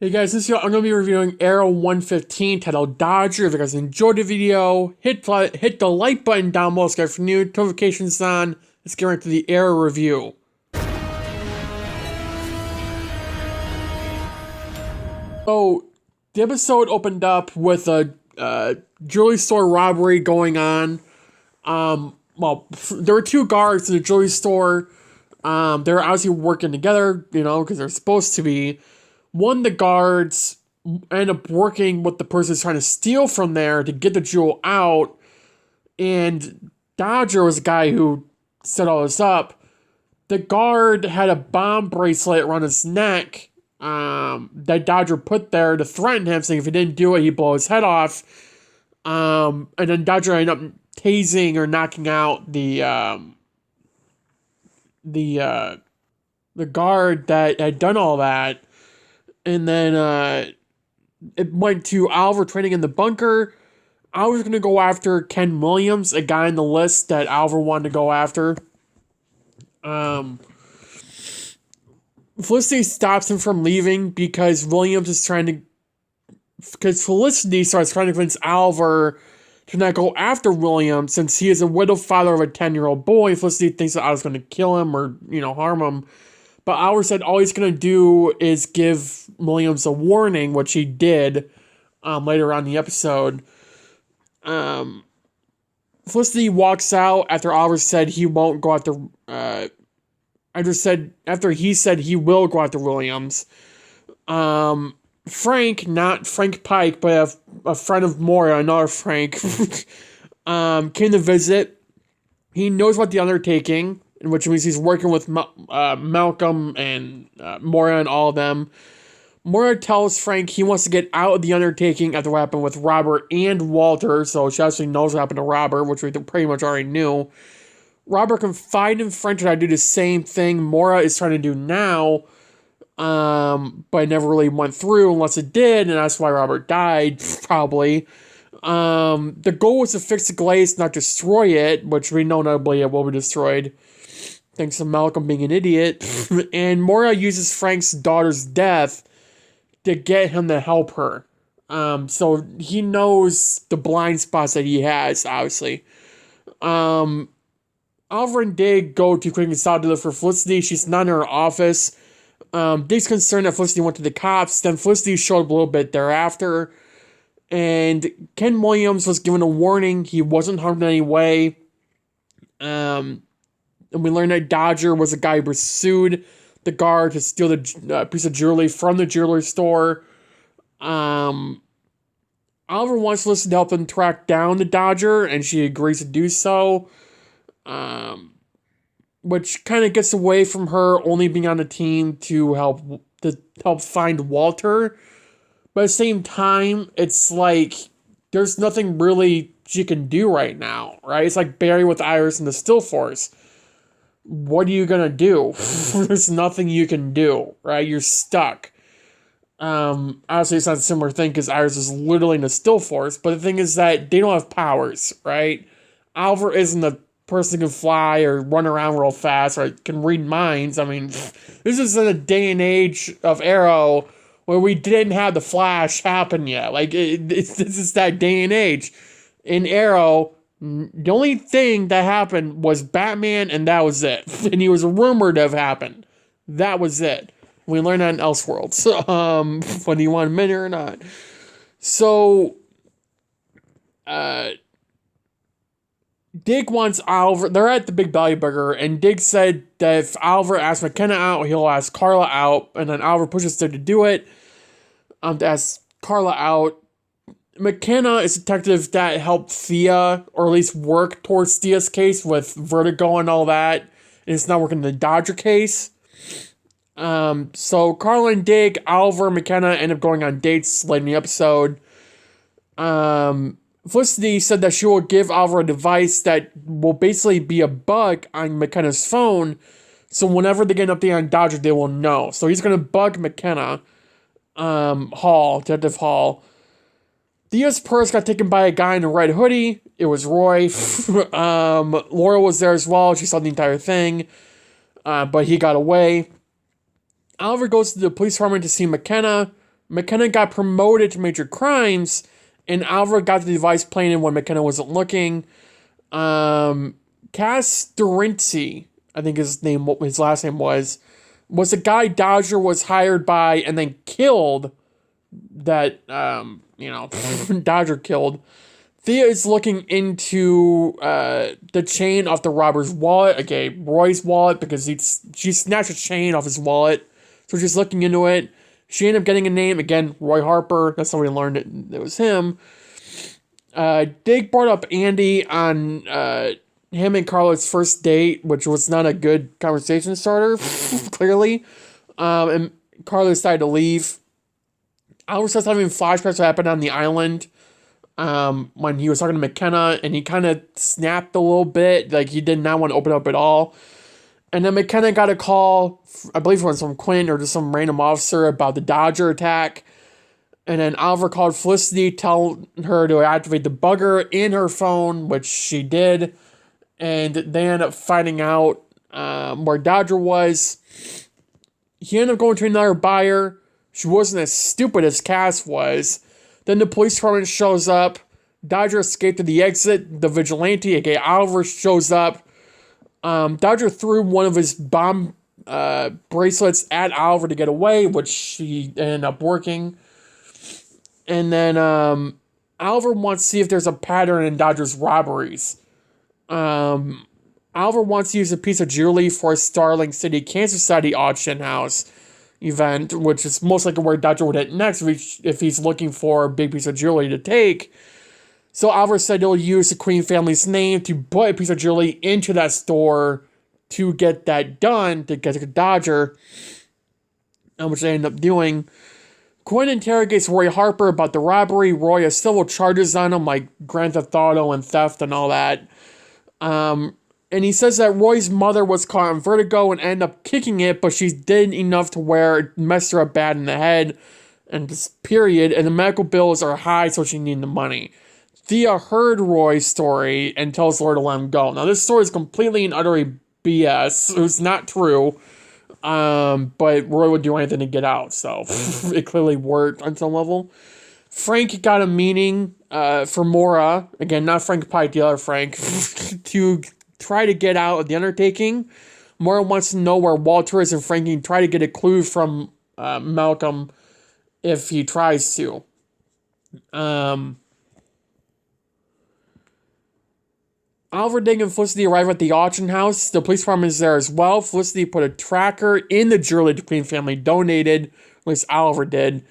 Hey guys, this year I'm going to be reviewing Arrow 115 titled Dodger. If you guys enjoyed the video, hit the like button down below, subscribe for new notifications on. Let's get right to the Arrow review. So, the episode opened up with a jewelry store robbery going on. There were two guards in the jewelry store. They were obviously working together, because they're supposed to be. One of the guards end up working with the person who's trying to steal from there to get the jewel out. And Dodger was the guy who set all this up. The guard had a bomb bracelet around his neck that Dodger put there to threaten him, saying if he didn't do it, he'd blow his head off. And then Dodger ended up tasing or knocking out the guard that had done all that. And then it went to Oliver training in the bunker. Oliver's going to go after Ken Williams, a guy on the list that Oliver wanted to go after. Felicity stops him from leaving because Felicity starts trying to convince Oliver to not go after Williams since he is a widowed father of a 10-year-old boy. Felicity thinks that Oliver's going to kill him or, harm him. But Oliver said all he's going to do is give Williams a warning, which he did later on in the episode. Felicity walks out after Oliver said he won't go after... after he said he will go after Williams. Frank, not Frank Pike, but a friend of Moira, another Frank, came to visit. He knows about the undertaking, which means he's working with Malcolm and Moira and all of them. Moira tells Frank he wants to get out of the undertaking after what happened with Robert and Walter, so she actually knows what happened to Robert, which we pretty much already knew. Robert confided in Frank to do the same thing Moira is trying to do now, but it never really went through unless it did, and that's why Robert died, probably. The goal was to fix the glaze, not destroy it, which we know notably it will be destroyed, thanks to Malcolm being an idiot. And Moira uses Frank's daughter's death to get him to help her. So he knows the blind spots that he has, obviously. Oliver and Dig go to quickly stop to look for Felicity. She's not in her office. Dig's concerned that Felicity went to the cops. Then Felicity showed up a little bit thereafter. And Ken Williams was given a warning. He wasn't harmed in any way. And we learned that Dodger was the guy who pursued the guard to steal the piece of jewelry from the jewelry store. Oliver wants Felicity to help him track down the Dodger, and she agrees to do so. Which kind of gets away from her only being on the team to help find Walter. But at the same time, it's like there's nothing really she can do right now, right? It's like Barry with Iris and the Still Force. What are you gonna do? There's nothing you can do, right? You're stuck. Obviously, it's not a similar thing because Iris is literally in the Still Force, but the thing is that they don't have powers, right? Oliver isn't a person who can fly or run around real fast or can read minds. I mean, this is in a day and age of Arrow where we didn't have the Flash happen yet. Like, this is that day and age. In Arrow, the only thing that happened was Batman, and that was it. And he was rumored to have happened. That was it. We learned that in Elseworlds. Whether you want to admit it or not. So, Dig wants Oliver. They're at the Big Belly Burger, and Dig said that if Oliver asks McKenna out, he'll ask Carla out, and then Oliver pushes Dig to do it. To ask Carla out. McKenna is a detective that helped Thea, or at least work towards Thea's case with Vertigo and all that, and it's not working in the Dodger case. So Carla and Dig, Oliver, and McKenna end up going on dates late in the episode. Felicity said that she will give Oliver a device that will basically be a bug on McKenna's phone, so whenever they get an update on Dodger, they will know. So he's going to bug McKenna, Detective Hall. Thea's purse got taken by a guy in a red hoodie. It was Roy. Laurel was there as well. She saw the entire thing, but he got away. Oliver goes to the police department to see McKenna. McKenna got promoted to major crimes, and Alva got the device planted when McKenna wasn't looking. Cass Durency, I think his last name was the guy Dodger was hired by and then killed. That Dodger killed. Thea is looking into the chain off the robber's wallet, okay, Roy's wallet, because she snatched a chain off his wallet. So she's looking into it. She ended up getting a name, again, Roy Harper. That's how we learned it was him. Dig brought up Andy on him and Carla's first date, which was not a good conversation starter, clearly. And Carla decided to leave. Albert starts having flashbacks what happened on the island when he was talking to McKenna, and he kind of snapped a little bit, like he did not want to open up at all. And then McKenna got a call, I believe it was from Quinn or just some random officer, about the Dodger attack. And then Oliver called Felicity, telling her to activate the bugger in her phone, which she did. And they ended up finding out where Dodger was. He ended up going to another buyer. She wasn't as stupid as Cass was. Then the police department shows up. Dodger escaped to the exit. The vigilante, aka Oliver, shows up. Dodger threw one of his bomb bracelets at Oliver to get away, which she ended up working. And then Oliver wants to see if there's a pattern in Dodger's robberies. Oliver wants to use a piece of jewelry for a Starling City Cancer Society auction house event, which is most likely where Dodger would hit next if he's looking for a big piece of jewelry to take. So Oliver said he'll use the Queen family's name to put a piece of jewelry into that store to get that done, to get to Dodger, which they end up doing. Quinn interrogates Roy Harper about the robbery. Roy has civil charges on him, like Grand Theft Auto and theft and all that. And he says that Roy's mother was caught on vertigo and ended up kicking it, but she did enough to where it messed her up bad in the head, and just period. And the medical bills are high, so she needed the money. Thea heard Roy's story and tells Laurel to let him go. Now, this story is completely and utterly BS. It was not true. But Roy would do anything to get out, so it clearly worked on some level. Frank got a meeting for Maura, again, not Frank Pike, the other Frank, to try to get out of the undertaking. Maura wants to know where Walter is, and Frank can try to get a clue from Malcolm if he tries to. Oliver, Dig, and Felicity arrive at the auction house. The police department is there as well. Felicity put a tracker in the jewelry the Queen family donated, at least Oliver did.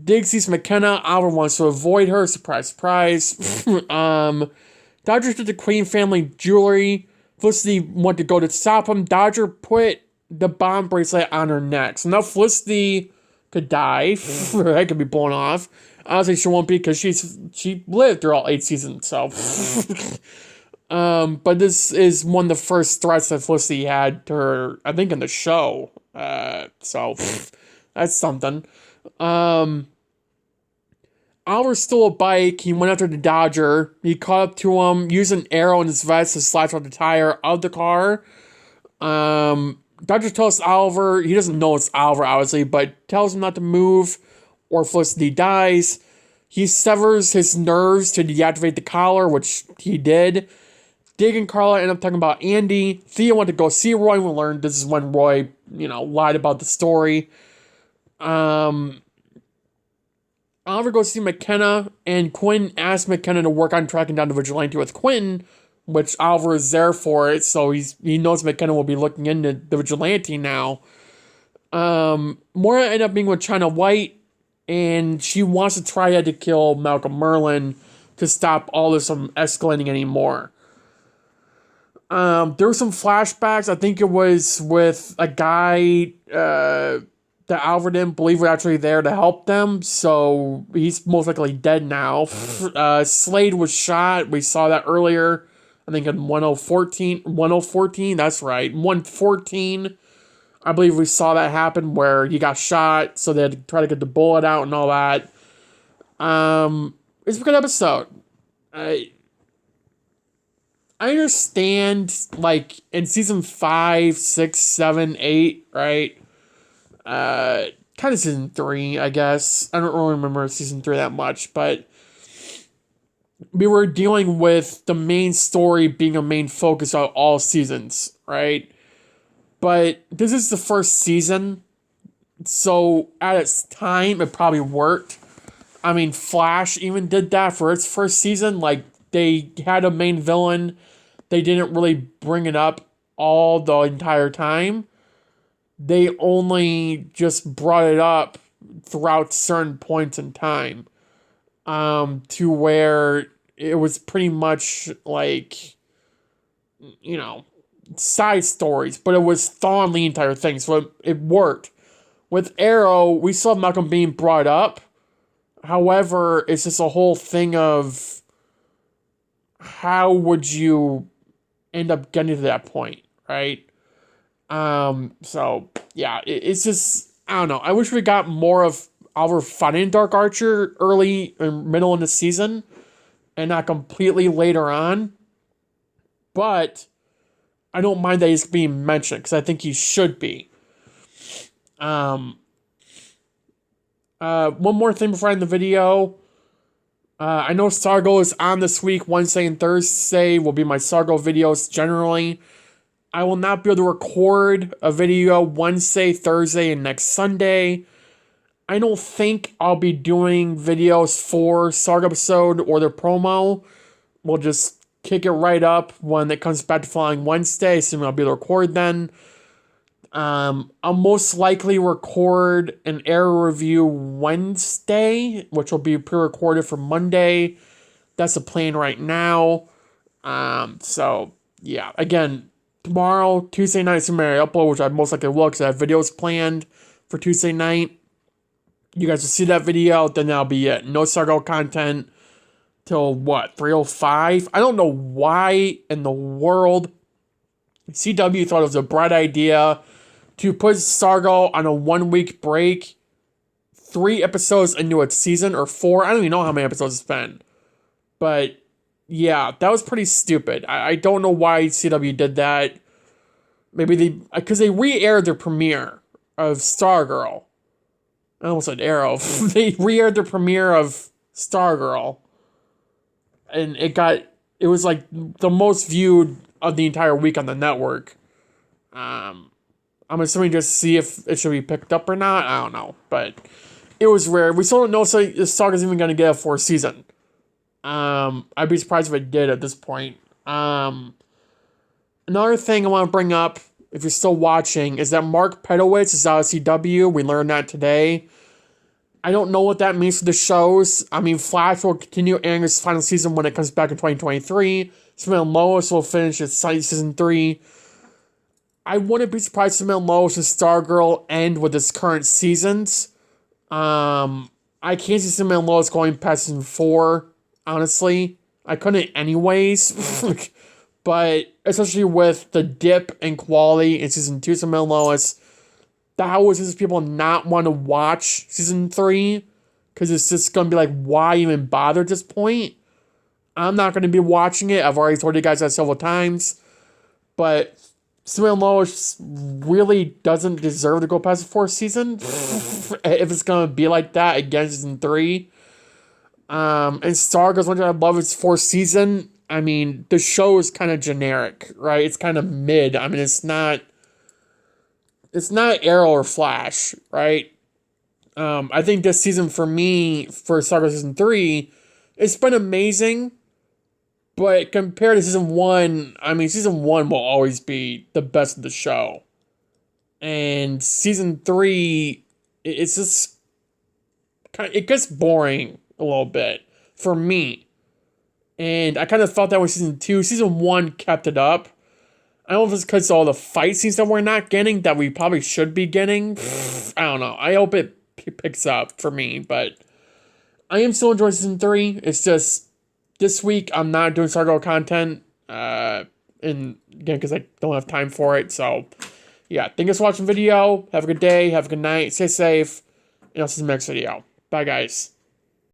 Dig sees McKenna. Oliver wants to avoid her. Surprise, surprise. Dodger took the Queen family jewelry. Felicity wanted to go to stop him. Dodger put the bomb bracelet on her neck. So now Felicity could die. Her head could be blown off. Honestly, she won't be because she lived through all 8 seasons. So... but this is one of the first threats that Felicity had to her, I think, in the show. So that's something. Oliver stole a bike. He went after the Dodger. He caught up to him, used an arrow in his vest to slash out the tire of the car. Dodger tells Oliver, he doesn't know it's Oliver, obviously, but tells him not to move or Felicity dies. He severs his nerves to deactivate the collar, which he did. Dig and Carla end up talking about Andy. Thea went to go see Roy, and we learned this is when Roy, lied about the story. Oliver goes to see McKenna, and Quinn asks McKenna to work on tracking down the vigilante with Quinn, which Oliver is there for it, so he knows McKenna will be looking into the vigilante now. Moira ended up being with China White, and she wants to try to kill Malcolm Merlyn to stop all this from escalating anymore. There were some flashbacks. I think it was with a guy that Alfred didn't believe was actually there to help them, so he's most likely dead now. Slade was shot. We saw that earlier. I think in 1014, that's right. 114, I believe we saw that happen where he got shot, so they had to try to get the bullet out and all that. It's a good episode. I understand, in season 5, 6, 7, 8, right? kind of season 3, I guess. I don't really remember season 3 that much, but we were dealing with the main story being a main focus of all seasons, right? But this is the first season, so at its time, it probably worked. I mean, Flash even did that for its first season. Like, they had a main villain. They didn't really bring it up all the entire time. They only just brought it up throughout certain points in time. To where it was pretty much like, side stories, but it was thawing the entire thing, so it worked. With Arrow, we saw Malcolm being brought up. However, it's just a whole thing of how would you end up getting to that point, right? So yeah, it's just, I don't know. I wish we got more of Oliver fighting Dark Archer early and middle in the season, and not completely later on. But I don't mind that he's being mentioned, because I think he should be. One more thing before I end the video. I know Stargirl is on this week. Wednesday and Thursday will be my Stargirl videos generally. I will not be able to record a video Wednesday, Thursday, and next Sunday. I don't think I'll be doing videos for Stargirl episode or the promo. We'll just kick it right up when it comes back to following Wednesday, assuming I'll be able to record then. I'll most likely record an Arrow review Wednesday, which will be pre-recorded for Monday. That's the plan right now. So, yeah. Again, tomorrow, Tuesday night, Superman upload, which I most likely will, because I have videos planned for Tuesday night. You guys will see that video, then that'll be it. No Stargirl content till, 3:05? I don't know why in the world CW thought it was a bright idea to put Stargirl on a 1-week break, 3 episodes into its season, or 4. I don't even know how many episodes it's been. But, yeah, that was pretty stupid. I don't know why CW did that. Maybe because they re-aired their premiere of Stargirl. I almost said Arrow. They re-aired the premiere of Stargirl. And it was like the most viewed of the entire week on the network. I'm assuming just to see if it should be picked up or not. I don't know. But it was rare. We still don't know if Stargirl's even going to get a 4th season. I'd be surprised if it did at this point. Another thing I want to bring up, if you're still watching, is that Mark Pedowitz is out of CW. We learned that today. I don't know what that means for the shows. I mean, Flash will continue airing its final season when it comes back in 2023. Superman and Lois will finish its season 3. I wouldn't be surprised if Superman and Lois and Stargirl end with its current seasons. I can't see Superman and Lois going past season 4, honestly. I couldn't anyways. But especially with the dip in quality in season 2 of Superman and Lois, that was just people not want to watch season 3, because it's just going to be like, why even bother at this point? I'm not going to be watching it. I've already told you guys that several times. But Superman and Lois really doesn't deserve to go past the 4th season. If it's going to be like that again, season 3. And Stargirl's one I love its 4th season. I mean, the show is kind of generic, right? It's kind of mid. I mean, it's not Arrow or Flash, right? I think this season for me, for Stargirl season 3, it's been amazing. But compared to season 1, I mean, season 1 will always be the best of the show. And season 3, it's just it gets boring a little bit for me. And I kind of felt that with season 2. Season 1 kept it up. I don't know if it's because of all the fight scenes that we're not getting that we probably should be getting. I don't know. I hope it picks up for me. But I am still enjoying season 3. It's just this week I'm not doing Stargirl content. And again, because I don't have time for it. So, yeah. Thank you for watching the video. Have a good day. Have a good night. Stay safe. And I'll see you in the next video. Bye, guys.